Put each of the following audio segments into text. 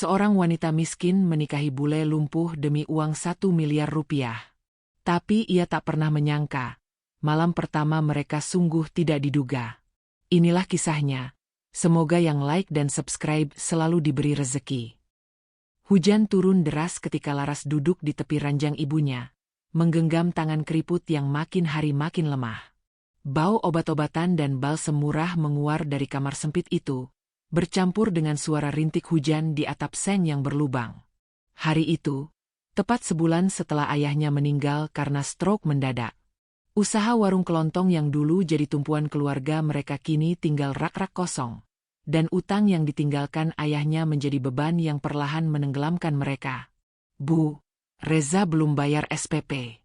Seorang wanita miskin menikahi bule lumpuh demi uang 1 miliar rupiah. Tapi ia tak pernah menyangka, malam pertama mereka sungguh tidak diduga. Inilah kisahnya. Semoga yang like dan subscribe selalu diberi rezeki. Hujan turun deras ketika Laras duduk di tepi ranjang ibunya, menggenggam tangan keriput yang makin hari makin lemah. Bau obat-obatan dan balsem murah menguar dari kamar sempit itu, bercampur dengan suara rintik hujan di atap seng yang berlubang. Hari itu, tepat sebulan setelah ayahnya meninggal karena stroke mendadak. Usaha warung kelontong yang dulu jadi tumpuan keluarga mereka kini tinggal rak-rak kosong. Dan utang yang ditinggalkan ayahnya menjadi beban yang perlahan menenggelamkan mereka. Bu, Reza belum bayar SPP.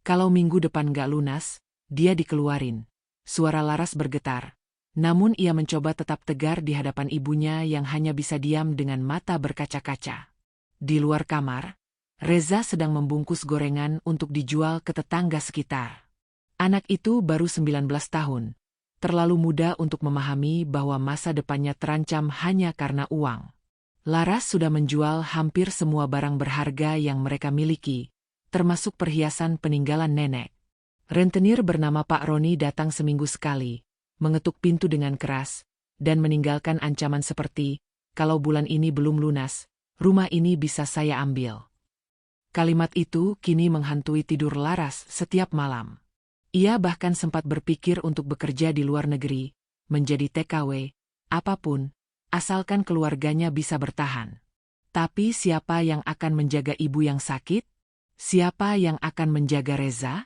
Kalau minggu depan gak lunas, dia dikeluarin. Suara Laras bergetar. Namun ia mencoba tetap tegar di hadapan ibunya yang hanya bisa diam dengan mata berkaca-kaca. Di luar kamar, Reza sedang membungkus gorengan untuk dijual ke tetangga sekitar. Anak itu baru 19 tahun. Terlalu muda untuk memahami bahwa masa depannya terancam hanya karena uang. Laras sudah menjual hampir semua barang berharga yang mereka miliki, termasuk perhiasan peninggalan nenek. Rentenir bernama Pak Roni datang seminggu sekali, mengetuk pintu dengan keras, dan meninggalkan ancaman seperti, kalau bulan ini belum lunas, rumah ini bisa saya ambil. Kalimat itu kini menghantui tidur Laras setiap malam. Ia bahkan sempat berpikir untuk bekerja di luar negeri, menjadi TKW, apapun, asalkan keluarganya bisa bertahan. Tapi siapa yang akan menjaga ibu yang sakit? Siapa yang akan menjaga Reza?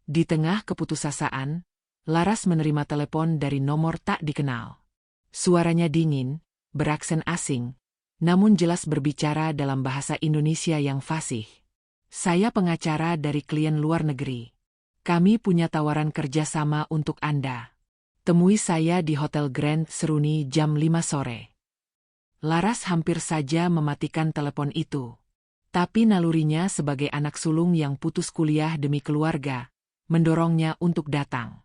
Di tengah keputusasaan, Laras menerima telepon dari nomor tak dikenal. Suaranya dingin, beraksen asing, namun jelas berbicara dalam bahasa Indonesia yang fasih. Saya pengacara dari klien luar negeri. Kami punya tawaran kerjasama untuk Anda. Temui saya di Hotel Grand Seruni jam 5 sore. Laras hampir saja mematikan telepon itu. Tapi nalurinya sebagai anak sulung yang putus kuliah demi keluarga, mendorongnya untuk datang.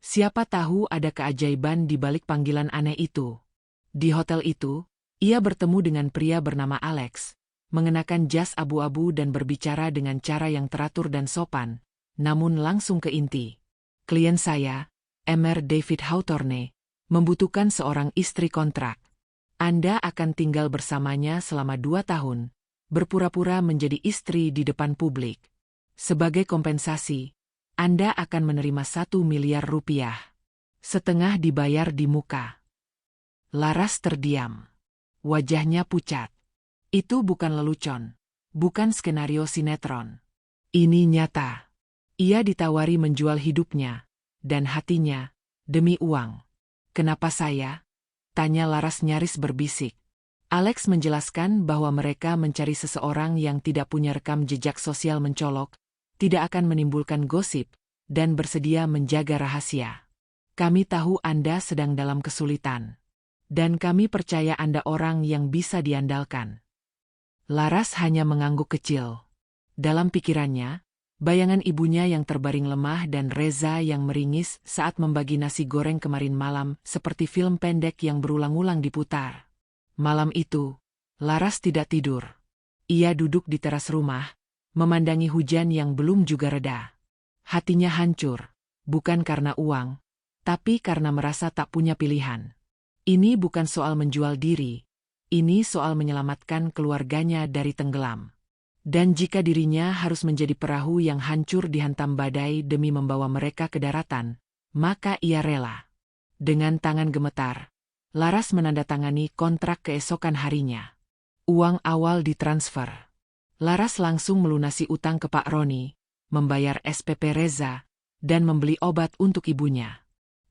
Siapa tahu ada keajaiban di balik panggilan aneh itu. Di hotel itu, ia bertemu dengan pria bernama Alex, mengenakan jas abu-abu dan berbicara dengan cara yang teratur dan sopan. Namun langsung ke inti. Klien saya, Mr. David Hawthorne, membutuhkan seorang istri kontrak. Anda akan tinggal bersamanya selama 2 tahun, berpura-pura menjadi istri di depan publik. Sebagai kompensasi, Anda akan menerima 1 miliar rupiah. Setengah dibayar di muka. Laras terdiam. Wajahnya pucat. Itu bukan lelucon. Bukan skenario sinetron. Ini nyata. Ia ditawari menjual hidupnya, dan hatinya, demi uang. Kenapa saya? Tanya Laras nyaris berbisik. Alex menjelaskan bahwa mereka mencari seseorang yang tidak punya rekam jejak sosial mencolok, tidak akan menimbulkan gosip, dan bersedia menjaga rahasia. Kami tahu Anda sedang dalam kesulitan. Dan kami percaya Anda orang yang bisa diandalkan. Laras hanya mengangguk kecil. Dalam pikirannya, bayangan ibunya yang terbaring lemah dan Reza yang meringis saat membagi nasi goreng kemarin malam seperti film pendek yang berulang-ulang diputar. Malam itu, Laras tidak tidur. Ia duduk di teras rumah, memandangi hujan yang belum juga reda. Hatinya hancur, bukan karena uang, tapi karena merasa tak punya pilihan. Ini bukan soal menjual diri, ini soal menyelamatkan keluarganya dari tenggelam. Dan jika dirinya harus menjadi perahu yang hancur dihantam badai demi membawa mereka ke daratan, maka ia rela. Dengan tangan gemetar, Laras menandatangani kontrak keesokan harinya. Uang awal ditransfer. Laras langsung melunasi utang ke Pak Roni, membayar SPP Reza, dan membeli obat untuk ibunya.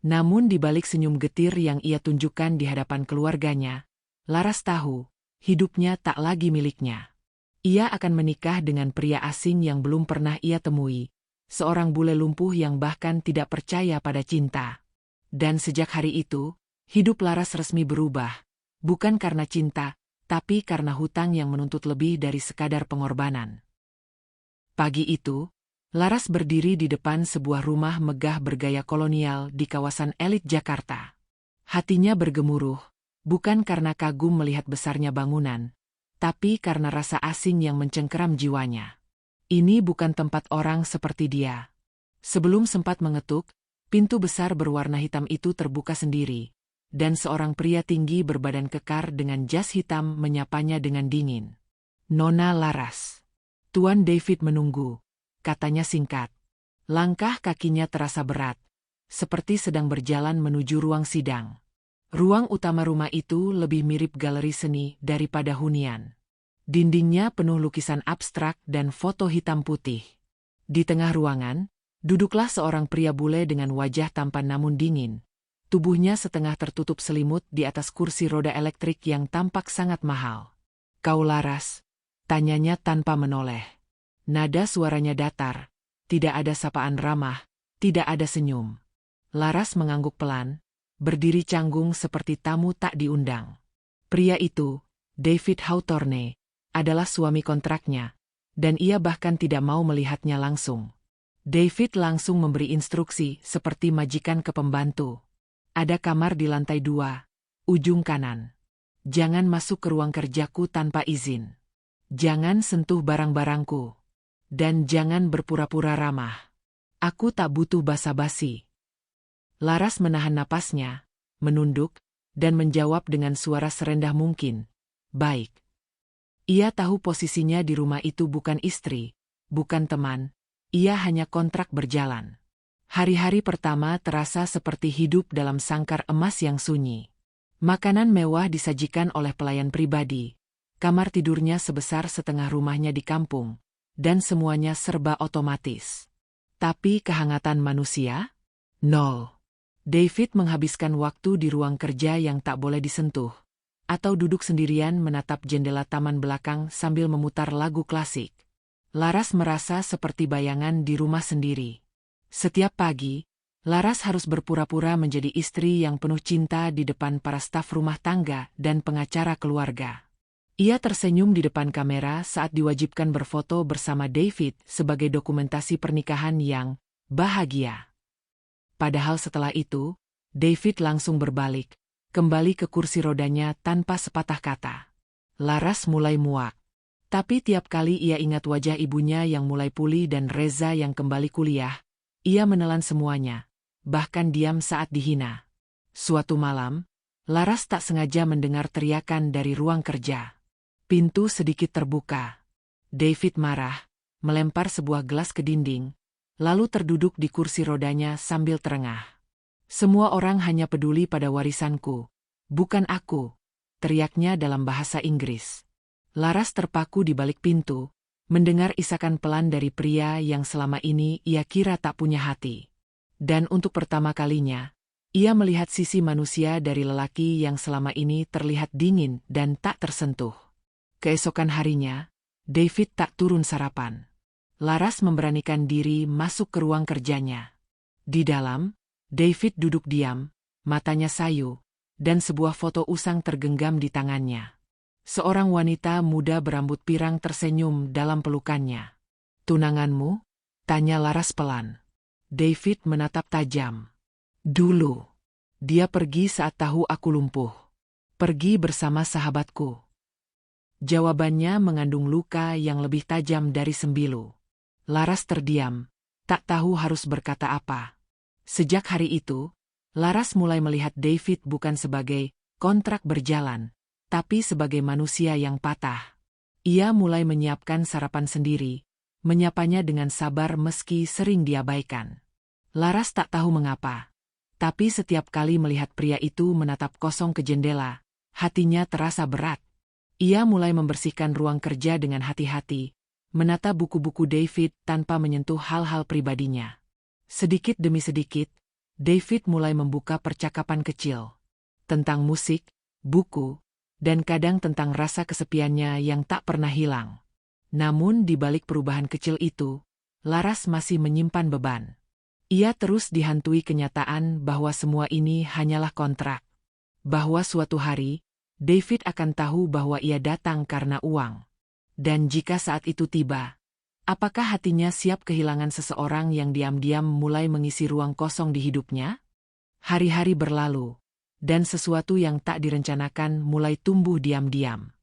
Namun di balik senyum getir yang ia tunjukkan di hadapan keluarganya, Laras tahu, hidupnya tak lagi miliknya. Ia akan menikah dengan pria asing yang belum pernah ia temui, seorang bule lumpuh yang bahkan tidak percaya pada cinta. Dan sejak hari itu, hidup Laras resmi berubah, bukan karena cinta, tapi karena hutang yang menuntut lebih dari sekadar pengorbanan. Pagi itu, Laras berdiri di depan sebuah rumah megah bergaya kolonial di kawasan elit Jakarta. Hatinya bergemuruh, bukan karena kagum melihat besarnya bangunan, tapi karena rasa asing yang mencengkeram jiwanya. Ini bukan tempat orang seperti dia. Sebelum sempat mengetuk, pintu besar berwarna hitam itu terbuka sendiri, dan seorang pria tinggi berbadan kekar dengan jas hitam menyapanya dengan dingin. "Nona Laras." "Tuan David menunggu," katanya singkat. Langkah kakinya terasa berat, seperti sedang berjalan menuju ruang sidang. Ruang utama rumah itu lebih mirip galeri seni daripada hunian. Dindingnya penuh lukisan abstrak dan foto hitam putih. Di tengah ruangan, duduklah seorang pria bule dengan wajah tampan namun dingin. Tubuhnya setengah tertutup selimut di atas kursi roda elektrik yang tampak sangat mahal. "Kau Laras?" tanyanya tanpa menoleh. Nada suaranya datar, tidak ada sapaan ramah, tidak ada senyum. Laras mengangguk pelan, berdiri canggung seperti tamu tak diundang. Pria itu, David Hawthorne, adalah suami kontraknya, dan ia bahkan tidak mau melihatnya langsung. David langsung memberi instruksi seperti majikan ke pembantu. "Ada kamar di lantai 2, ujung kanan. Jangan masuk ke ruang kerjaku tanpa izin. Jangan sentuh barang-barangku. Dan jangan berpura-pura ramah. Aku tak butuh basa-basi." Laras menahan napasnya, menunduk, dan menjawab dengan suara serendah mungkin, "Baik." Ia tahu posisinya di rumah itu bukan istri, bukan teman, ia hanya kontrak berjalan. Hari-hari pertama terasa seperti hidup dalam sangkar emas yang sunyi. Makanan mewah disajikan oleh pelayan pribadi, kamar tidurnya sebesar setengah rumahnya di kampung, dan semuanya serba otomatis. Tapi kehangatan manusia? Nol. David menghabiskan waktu di ruang kerja yang tak boleh disentuh, atau duduk sendirian menatap jendela taman belakang sambil memutar lagu klasik. Laras merasa seperti bayangan di rumah sendiri. Setiap pagi, Laras harus berpura-pura menjadi istri yang penuh cinta di depan para staf rumah tangga dan pengacara keluarga. Ia tersenyum di depan kamera saat diwajibkan berfoto bersama David sebagai dokumentasi pernikahan yang bahagia. Padahal setelah itu, David langsung berbalik, kembali ke kursi rodanya tanpa sepatah kata. Laras mulai muak. Tapi tiap kali ia ingat wajah ibunya yang mulai pulih dan Reza yang kembali kuliah, ia menelan semuanya, bahkan diam saat dihina. Suatu malam, Laras tak sengaja mendengar teriakan dari ruang kerja. Pintu sedikit terbuka. David marah, melempar sebuah gelas ke dinding, lalu terduduk di kursi rodanya sambil terengah. "Semua orang hanya peduli pada warisanku, bukan aku," teriaknya dalam bahasa Inggris. Laras terpaku di balik pintu, mendengar isakan pelan dari pria yang selama ini ia kira tak punya hati. Dan untuk pertama kalinya, ia melihat sisi manusia dari lelaki yang selama ini terlihat dingin dan tak tersentuh. Keesokan harinya, David tak turun sarapan. Laras memberanikan diri masuk ke ruang kerjanya. Di dalam, David duduk diam, matanya sayu, dan sebuah foto usang tergenggam di tangannya. Seorang wanita muda berambut pirang tersenyum dalam pelukannya. "Tunanganmu?" tanya Laras pelan. David menatap tajam. "Dulu. Dia pergi saat tahu aku lumpuh. Pergi bersama sahabatku." Jawabannya mengandung luka yang lebih tajam dari sembilu. Laras terdiam, tak tahu harus berkata apa. Sejak hari itu, Laras mulai melihat David bukan sebagai kontrak berjalan, tapi sebagai manusia yang patah. Ia mulai menyiapkan sarapan sendiri, menyapanya dengan sabar meski sering diabaikan. Laras tak tahu mengapa, tapi setiap kali melihat pria itu menatap kosong ke jendela, hatinya terasa berat. Ia mulai membersihkan ruang kerja dengan hati-hati, menata buku-buku David tanpa menyentuh hal-hal pribadinya. Sedikit demi sedikit, David mulai membuka percakapan kecil tentang musik, buku, dan kadang tentang rasa kesepiannya yang tak pernah hilang. Namun di balik perubahan kecil itu, Laras masih menyimpan beban. Ia terus dihantui kenyataan bahwa semua ini hanyalah kontrak. Bahwa suatu hari, David akan tahu bahwa ia datang karena uang. Dan jika saat itu tiba, apakah hatinya siap kehilangan seseorang yang diam-diam mulai mengisi ruang kosong di hidupnya? Hari-hari berlalu, dan sesuatu yang tak direncanakan mulai tumbuh diam-diam.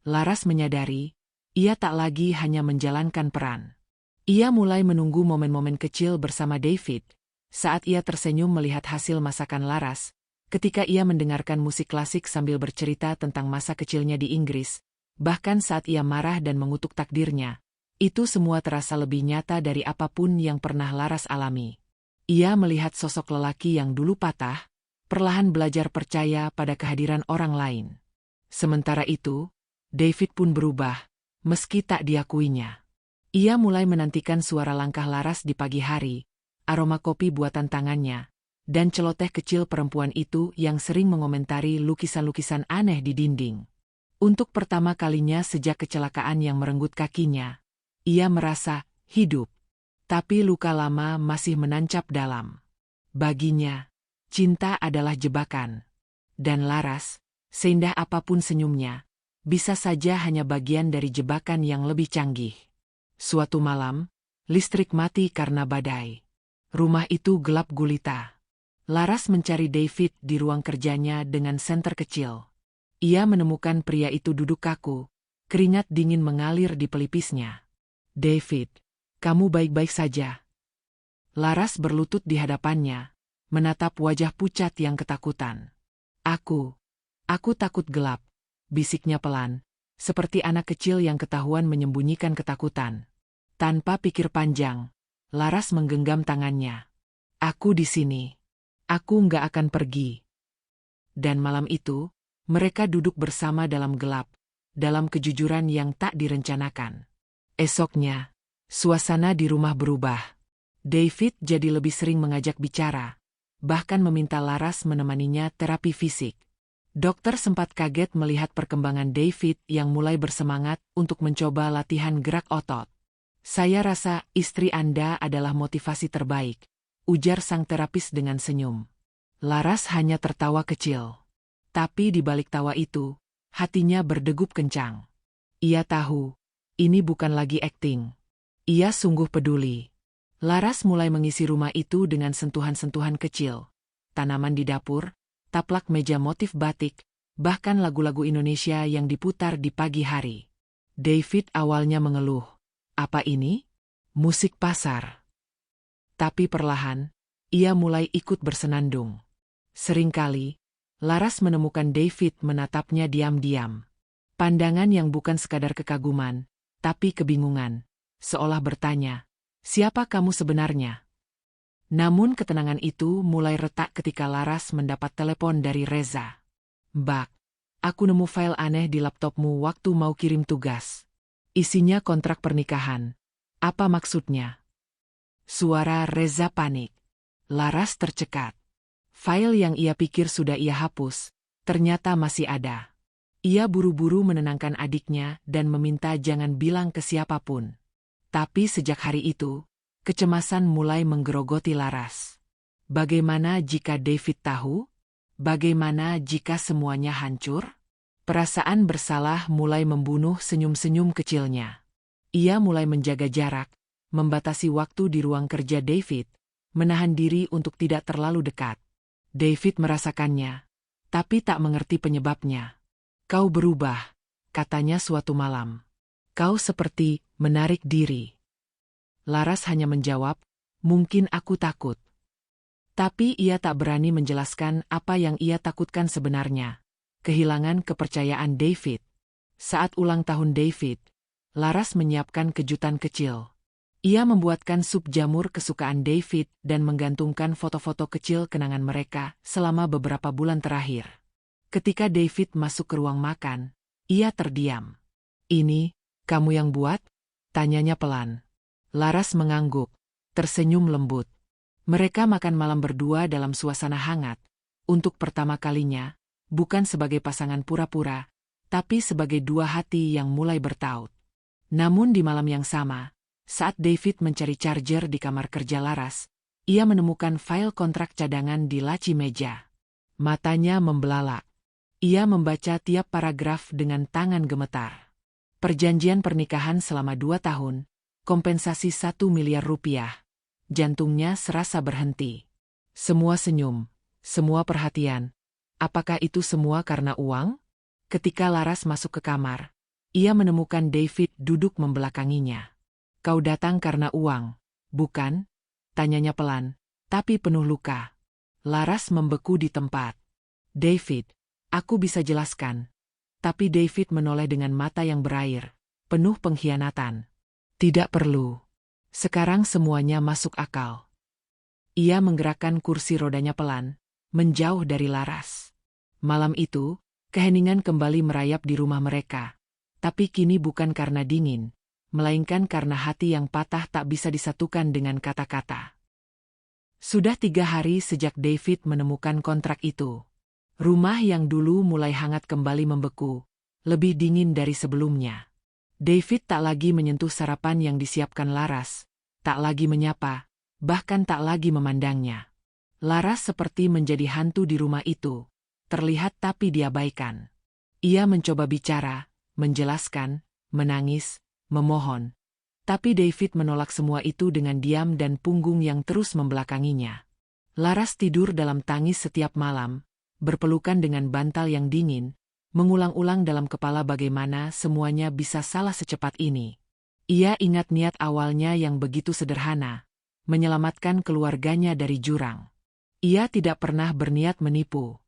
Laras menyadari, ia tak lagi hanya menjalankan peran. Ia mulai menunggu momen-momen kecil bersama David, saat ia tersenyum melihat hasil masakan Laras, ketika ia mendengarkan musik klasik sambil bercerita tentang masa kecilnya di Inggris, bahkan saat ia marah dan mengutuk takdirnya. Itu semua terasa lebih nyata dari apapun yang pernah Laras alami. Ia melihat sosok lelaki yang dulu patah, perlahan belajar percaya pada kehadiran orang lain. Sementara itu, David pun berubah, meski tak diakuinya. Ia mulai menantikan suara langkah Laras di pagi hari, aroma kopi buatan tangannya, dan celoteh kecil perempuan itu yang sering mengomentari lukisan-lukisan aneh di dinding. Untuk pertama kalinya sejak kecelakaan yang merenggut kakinya, ia merasa hidup. Tapi luka lama masih menancap dalam. Baginya, cinta adalah jebakan. Dan Laras, seindah apapun senyumnya, bisa saja hanya bagian dari jebakan yang lebih canggih. Suatu malam, listrik mati karena badai. Rumah itu gelap gulita. Laras mencari David di ruang kerjanya dengan senter kecil. Ia menemukan pria itu duduk kaku, keringat dingin mengalir di pelipisnya. "David, kamu baik-baik saja?" Laras berlutut di hadapannya, menatap wajah pucat yang ketakutan. Aku takut gelap," bisiknya pelan, seperti anak kecil yang ketahuan menyembunyikan ketakutan. Tanpa pikir panjang, Laras menggenggam tangannya. "Aku di sini. Aku nggak akan pergi." Dan malam itu, mereka duduk bersama dalam gelap, dalam kejujuran yang tak direncanakan. Esoknya, suasana di rumah berubah. David jadi lebih sering mengajak bicara, bahkan meminta Laras menemaninya terapi fisik. Dokter sempat kaget melihat perkembangan David yang mulai bersemangat untuk mencoba latihan gerak otot. "Saya rasa istri Anda adalah motivasi terbaik," ujar sang terapis dengan senyum. Laras hanya tertawa kecil. Tapi di balik tawa itu, hatinya berdegup kencang. Ia tahu, ini bukan lagi akting. Ia sungguh peduli. Laras mulai mengisi rumah itu dengan sentuhan-sentuhan kecil. Tanaman di dapur, taplak meja motif batik, bahkan lagu-lagu Indonesia yang diputar di pagi hari. David awalnya mengeluh, "Apa ini? Musik pasar." Tapi perlahan, ia mulai ikut bersenandung. Seringkali, Laras menemukan David menatapnya diam-diam. Pandangan yang bukan sekadar kekaguman, tapi kebingungan, seolah bertanya, "Siapa kamu sebenarnya?" Namun ketenangan itu mulai retak ketika Laras mendapat telepon dari Reza. "Mbak, aku nemu file aneh di laptopmu waktu mau kirim tugas. Isinya kontrak pernikahan. Apa maksudnya?" Suara Reza panik. Laras tercekat. File yang ia pikir sudah ia hapus, ternyata masih ada. Ia buru-buru menenangkan adiknya dan meminta jangan bilang ke siapapun. Tapi sejak hari itu, kecemasan mulai menggerogoti Laras. Bagaimana jika David tahu? Bagaimana jika semuanya hancur? Perasaan bersalah mulai membunuh senyum-senyum kecilnya. Ia mulai menjaga jarak, membatasi waktu di ruang kerja David, menahan diri untuk tidak terlalu dekat. David merasakannya, tapi tak mengerti penyebabnya. "Kau berubah," katanya suatu malam. "Kau seperti menarik diri." Laras hanya menjawab, "Mungkin aku takut." Tapi ia tak berani menjelaskan apa yang ia takutkan sebenarnya. Kehilangan kepercayaan David. Saat ulang tahun David, Laras menyiapkan kejutan kecil. Ia membuatkan sup jamur kesukaan David dan menggantungkan foto-foto kecil kenangan mereka selama beberapa bulan terakhir. Ketika David masuk ke ruang makan, ia terdiam. "Ini, kamu yang buat?" tanyanya pelan. Laras mengangguk, tersenyum lembut. Mereka makan malam berdua dalam suasana hangat. Untuk pertama kalinya, bukan sebagai pasangan pura-pura, tapi sebagai dua hati yang mulai bertaut. Namun di malam yang sama, saat David mencari charger di kamar kerja Laras, ia menemukan file kontrak cadangan di laci meja. Matanya membelalak. Ia membaca tiap paragraf dengan tangan gemetar. Perjanjian pernikahan selama 2 tahun, kompensasi 1 miliar rupiah. Jantungnya serasa berhenti. Semua senyum, semua perhatian. Apakah itu semua karena uang? Ketika Laras masuk ke kamar, Ia menemukan David duduk membelakanginya. "Kau datang karena uang, bukan?" tanyanya pelan, tapi penuh luka. Laras membeku di tempat. "David, aku bisa jelaskan." Tapi David menoleh dengan mata yang berair, penuh pengkhianatan. "Tidak perlu. Sekarang semuanya masuk akal." Ia menggerakkan kursi rodanya pelan, menjauh dari Laras. Malam itu, keheningan kembali merayap di rumah mereka. Tapi kini bukan karena dingin, melainkan karena hati yang patah tak bisa disatukan dengan kata-kata. Sudah 3 hari sejak David menemukan kontrak itu. Rumah yang dulu mulai hangat kembali membeku, lebih dingin dari sebelumnya. David tak lagi menyentuh sarapan yang disiapkan Laras, tak lagi menyapa, bahkan tak lagi memandangnya. Laras seperti menjadi hantu di rumah itu, terlihat tapi diabaikan. Ia mencoba bicara, menjelaskan, menangis, memohon. Tapi David menolak semua itu dengan diam dan punggung yang terus membelakanginya. Laras tidur dalam tangis setiap malam, berpelukan dengan bantal yang dingin, mengulang-ulang dalam kepala bagaimana semuanya bisa salah secepat ini. Ia ingat niat awalnya yang begitu sederhana, menyelamatkan keluarganya dari jurang. Ia tidak pernah berniat menipu.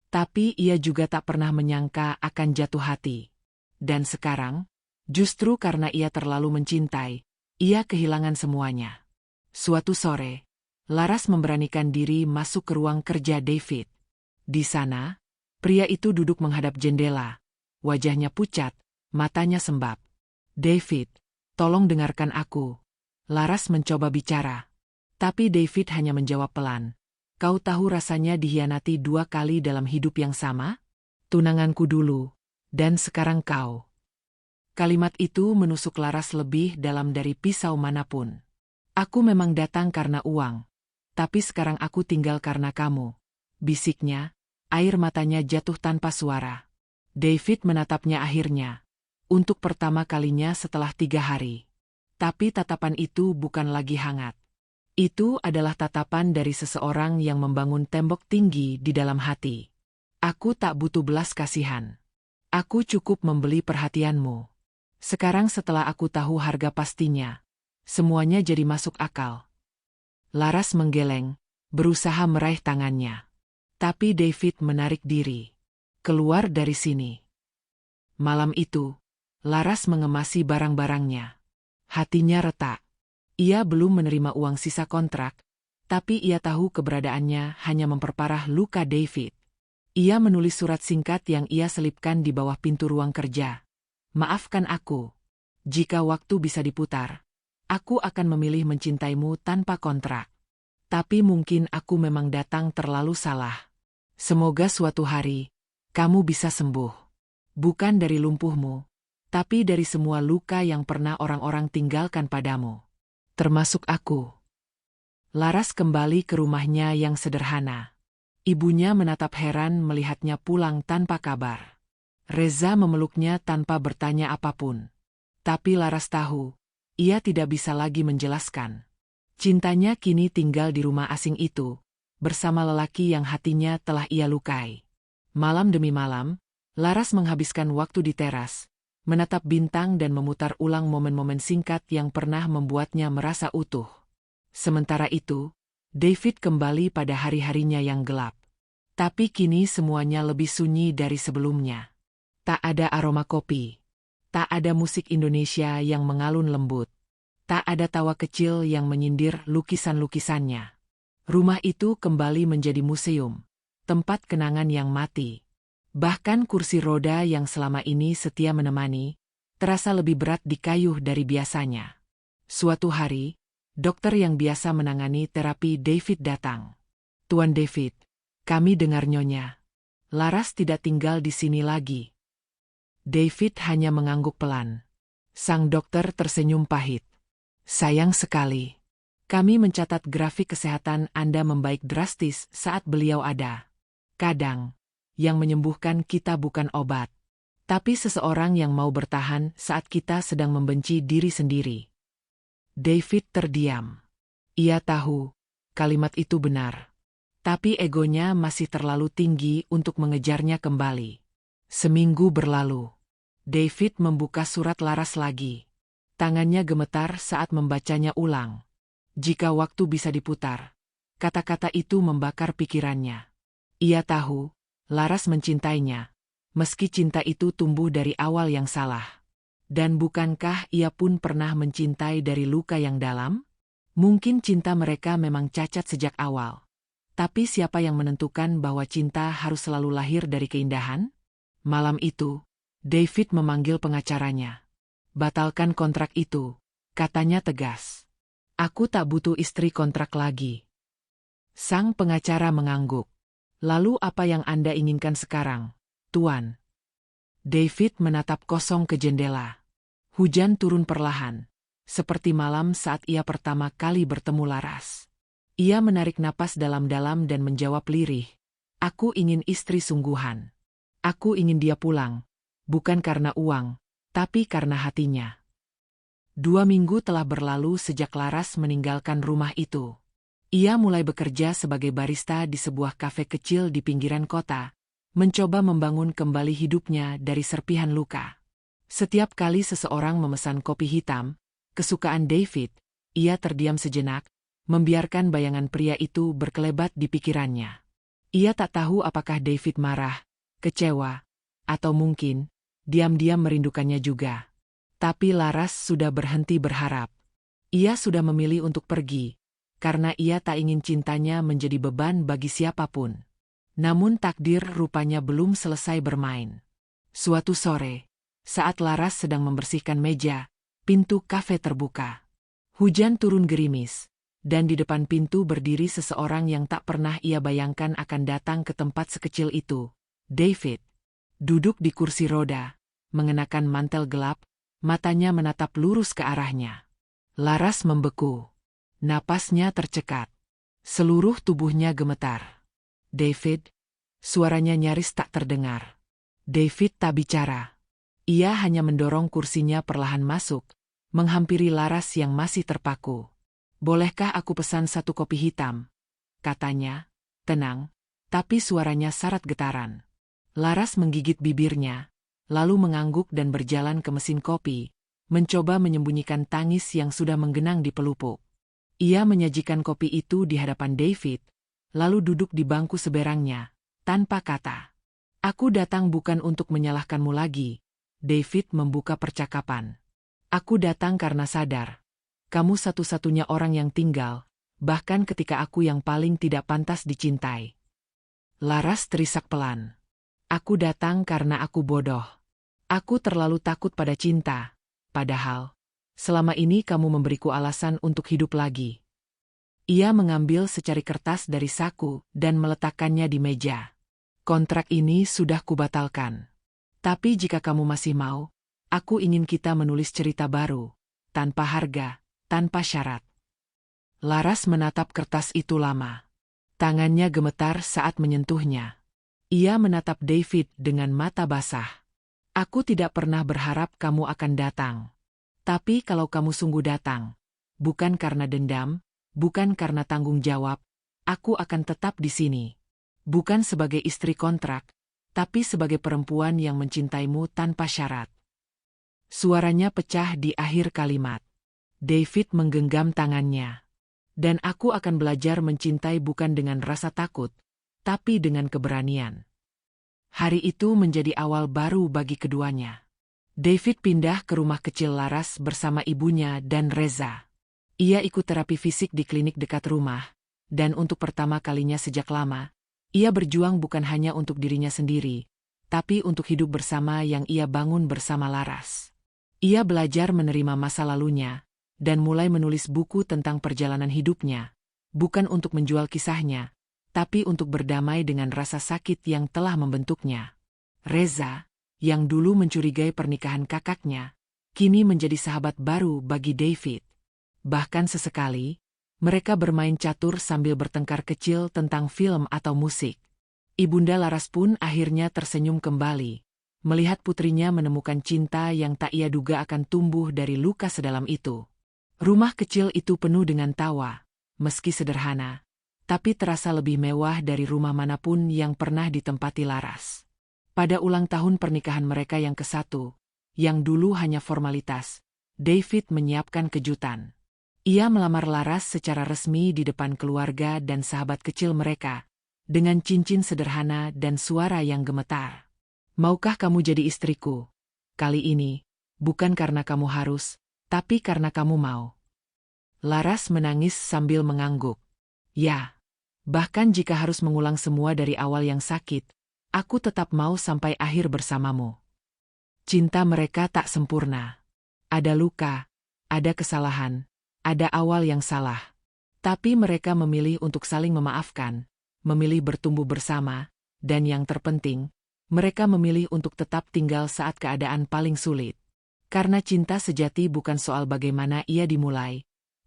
Tapi ia juga tak pernah menyangka akan jatuh hati. Dan sekarang, justru karena ia terlalu mencintai, ia kehilangan semuanya. Suatu sore, Laras memberanikan diri masuk ke ruang kerja David. Di sana, pria itu duduk menghadap jendela. Wajahnya pucat, matanya sembab. "David, tolong dengarkan aku." Laras mencoba bicara. Tapi David hanya menjawab pelan. "Kau tahu rasanya dikhianati 2 kali dalam hidup yang sama? Tunanganku dulu, dan sekarang kau." Kalimat itu menusuk Laras lebih dalam dari pisau manapun. "Aku memang datang karena uang, tapi sekarang aku tinggal karena kamu," bisiknya, air matanya jatuh tanpa suara. David menatapnya akhirnya, untuk pertama kalinya setelah 3 hari. Tapi tatapan itu bukan lagi hangat. Itu adalah tatapan dari seseorang yang membangun tembok tinggi di dalam hati. "Aku tak butuh belas kasihan. Aku cukup membeli perhatianmu. Sekarang setelah aku tahu harga pastinya, semuanya jadi masuk akal." Laras menggeleng, berusaha meraih tangannya. Tapi David menarik diri. "Keluar dari sini." Malam itu, Laras mengemasi barang-barangnya. Hatinya retak. Ia belum menerima uang sisa kontrak, tapi ia tahu keberadaannya hanya memperparah luka David. Ia menulis surat singkat yang ia selipkan di bawah pintu ruang kerja. "Maafkan aku. Jika waktu bisa diputar, aku akan memilih mencintaimu tanpa kontrak. Tapi mungkin aku memang datang terlalu salah. Semoga suatu hari, kamu bisa sembuh. Bukan dari lumpuhmu, tapi dari semua luka yang pernah orang-orang tinggalkan padamu. Termasuk aku." Laras kembali ke rumahnya yang sederhana. Ibunya menatap heran melihatnya pulang tanpa kabar. Reza memeluknya tanpa bertanya apapun. Tapi Laras tahu, ia tidak bisa lagi menjelaskan. Cintanya kini tinggal di rumah asing itu, bersama lelaki yang hatinya telah ia lukai. Malam demi malam, Laras menghabiskan waktu di teras, menatap bintang dan memutar ulang momen-momen singkat yang pernah membuatnya merasa utuh. Sementara itu, David kembali pada hari-harinya yang gelap. Tapi kini semuanya lebih sunyi dari sebelumnya. Tak ada aroma kopi. Tak ada musik Indonesia yang mengalun lembut. Tak ada tawa kecil yang menyindir lukisan-lukisannya. Rumah itu kembali menjadi museum, tempat kenangan yang mati. Bahkan kursi roda yang selama ini setia menemani, terasa lebih berat dikayuh dari biasanya. Suatu hari, dokter yang biasa menangani terapi David datang. "Tuan David, kami dengar nyonya. Laras tidak tinggal di sini lagi." David hanya mengangguk pelan. Sang dokter tersenyum pahit. "Sayang sekali. Kami mencatat grafik kesehatan Anda membaik drastis saat beliau ada. Kadang, yang menyembuhkan kita bukan obat, tapi seseorang yang mau bertahan saat kita sedang membenci diri sendiri." David terdiam. Ia tahu, kalimat itu benar. Tapi egonya masih terlalu tinggi untuk mengejarnya kembali. Seminggu berlalu. David membuka surat Laras lagi. Tangannya gemetar saat membacanya ulang. Jika waktu bisa diputar, kata-kata itu membakar pikirannya. Ia tahu, Laras mencintainya, meski cinta itu tumbuh dari awal yang salah. Dan bukankah ia pun pernah mencintai dari luka yang dalam? Mungkin cinta mereka memang cacat sejak awal. Tapi siapa yang menentukan bahwa cinta harus selalu lahir dari keindahan? Malam itu, David memanggil pengacaranya. Batalkan kontrak itu, katanya tegas. Aku tak butuh istri kontrak lagi. Sang pengacara mengangguk. Lalu apa yang Anda inginkan sekarang, Tuan? David menatap kosong ke jendela. Hujan turun perlahan, seperti malam saat ia pertama kali bertemu Laras. Ia menarik napas dalam-dalam dan menjawab lirih, "Aku ingin istri sungguhan. Aku ingin dia pulang, bukan karena uang, tapi karena hatinya." 2 minggu telah berlalu sejak Laras meninggalkan rumah itu. Ia mulai bekerja sebagai barista di sebuah kafe kecil di pinggiran kota, mencoba membangun kembali hidupnya dari serpihan luka. Setiap kali seseorang memesan kopi hitam, kesukaan David, ia terdiam sejenak, membiarkan bayangan pria itu berkelebat di pikirannya. Ia tak tahu apakah David marah, kecewa, atau mungkin diam-diam merindukannya juga. Tapi Laras sudah berhenti berharap. Ia sudah memilih untuk pergi, karena ia tak ingin cintanya menjadi beban bagi siapapun. Namun takdir rupanya belum selesai bermain. Suatu sore, saat Laras sedang membersihkan meja, pintu kafe terbuka. Hujan turun gerimis, dan di depan pintu berdiri seseorang yang tak pernah ia bayangkan akan datang ke tempat sekecil itu. David. Duduk di kursi roda, mengenakan mantel gelap, matanya menatap lurus ke arahnya. Laras membeku. Napasnya tercekat. Seluruh tubuhnya gemetar. "David," suaranya nyaris tak terdengar. David tak bicara. Ia hanya mendorong kursinya perlahan masuk, menghampiri Laras yang masih terpaku. "Bolehkah aku pesan 1 kopi hitam?" katanya, tenang, tapi suaranya syarat getaran. Laras menggigit bibirnya, lalu mengangguk dan berjalan ke mesin kopi, mencoba menyembunyikan tangis yang sudah menggenang di pelupuk. Ia menyajikan kopi itu di hadapan David, lalu duduk di bangku seberangnya, tanpa kata. "Aku datang bukan untuk menyalahkanmu lagi," David membuka percakapan. "Aku datang karena sadar. Kamu satu-satunya orang yang tinggal, bahkan ketika aku yang paling tidak pantas dicintai." Laras terisak pelan. "Aku datang karena aku bodoh. Aku terlalu takut pada cinta, padahal selama ini kamu memberiku alasan untuk hidup lagi." Ia mengambil secari kertas dari saku dan meletakkannya di meja. "Kontrak ini sudah kubatalkan. Tapi jika kamu masih mau, aku ingin kita menulis cerita baru, tanpa harga, tanpa syarat." Laras menatap kertas itu lama. Tangannya gemetar saat menyentuhnya. Ia menatap David dengan mata basah. "Aku tidak pernah berharap kamu akan datang. Tapi kalau kamu sungguh datang, bukan karena dendam, bukan karena tanggung jawab, aku akan tetap di sini. Bukan sebagai istri kontrak, tapi sebagai perempuan yang mencintaimu tanpa syarat." Suaranya pecah di akhir kalimat. David menggenggam tangannya. "Dan aku akan belajar mencintai bukan dengan rasa takut, tapi dengan keberanian." Hari itu menjadi awal baru bagi keduanya. David pindah ke rumah kecil Laras bersama ibunya dan Reza. Ia ikut terapi fisik di klinik dekat rumah, dan untuk pertama kalinya sejak lama, ia berjuang bukan hanya untuk dirinya sendiri, tapi untuk hidup bersama yang ia bangun bersama Laras. Ia belajar menerima masa lalunya, dan mulai menulis buku tentang perjalanan hidupnya, bukan untuk menjual kisahnya, tapi untuk berdamai dengan rasa sakit yang telah membentuknya. Reza, yang dulu mencurigai pernikahan kakaknya, kini menjadi sahabat baru bagi David. Bahkan sesekali, mereka bermain catur sambil bertengkar kecil tentang film atau musik. Ibunda Laras pun akhirnya tersenyum kembali, melihat putrinya menemukan cinta yang tak ia duga akan tumbuh dari luka sedalam itu. Rumah kecil itu penuh dengan tawa, meski sederhana, tapi terasa lebih mewah dari rumah manapun yang pernah ditempati Laras. Pada ulang tahun pernikahan mereka yang ke-1, yang dulu hanya formalitas, David menyiapkan kejutan. Ia melamar Laras secara resmi di depan keluarga dan sahabat kecil mereka, dengan cincin sederhana dan suara yang gemetar. Maukah kamu jadi istriku? Kali ini, bukan karena kamu harus, tapi karena kamu mau. Laras menangis sambil mengangguk. Ya, bahkan jika harus mengulang semua dari awal yang sakit, aku tetap mau sampai akhir bersamamu. Cinta mereka tak sempurna. Ada luka, ada kesalahan, ada awal yang salah. Tapi mereka memilih untuk saling memaafkan, memilih bertumbuh bersama, dan yang terpenting, mereka memilih untuk tetap tinggal saat keadaan paling sulit. Karena cinta sejati bukan soal bagaimana ia dimulai,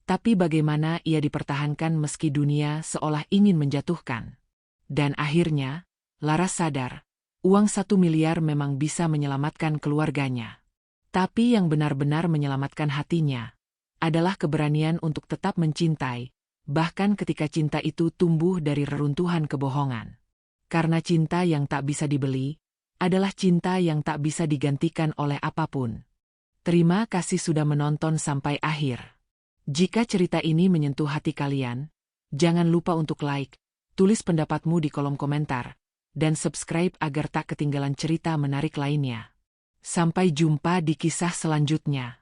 tapi bagaimana ia dipertahankan meski dunia seolah ingin menjatuhkan. Dan akhirnya, Laras sadar, uang 1 miliar memang bisa menyelamatkan keluarganya. Tapi yang benar-benar menyelamatkan hatinya adalah keberanian untuk tetap mencintai, bahkan ketika cinta itu tumbuh dari reruntuhan kebohongan. Karena cinta yang tak bisa dibeli adalah cinta yang tak bisa digantikan oleh apapun. Terima kasih sudah menonton sampai akhir. Jika cerita ini menyentuh hati kalian, jangan lupa untuk like, tulis pendapatmu di kolom komentar, dan subscribe agar tak ketinggalan cerita menarik lainnya. Sampai jumpa di kisah selanjutnya.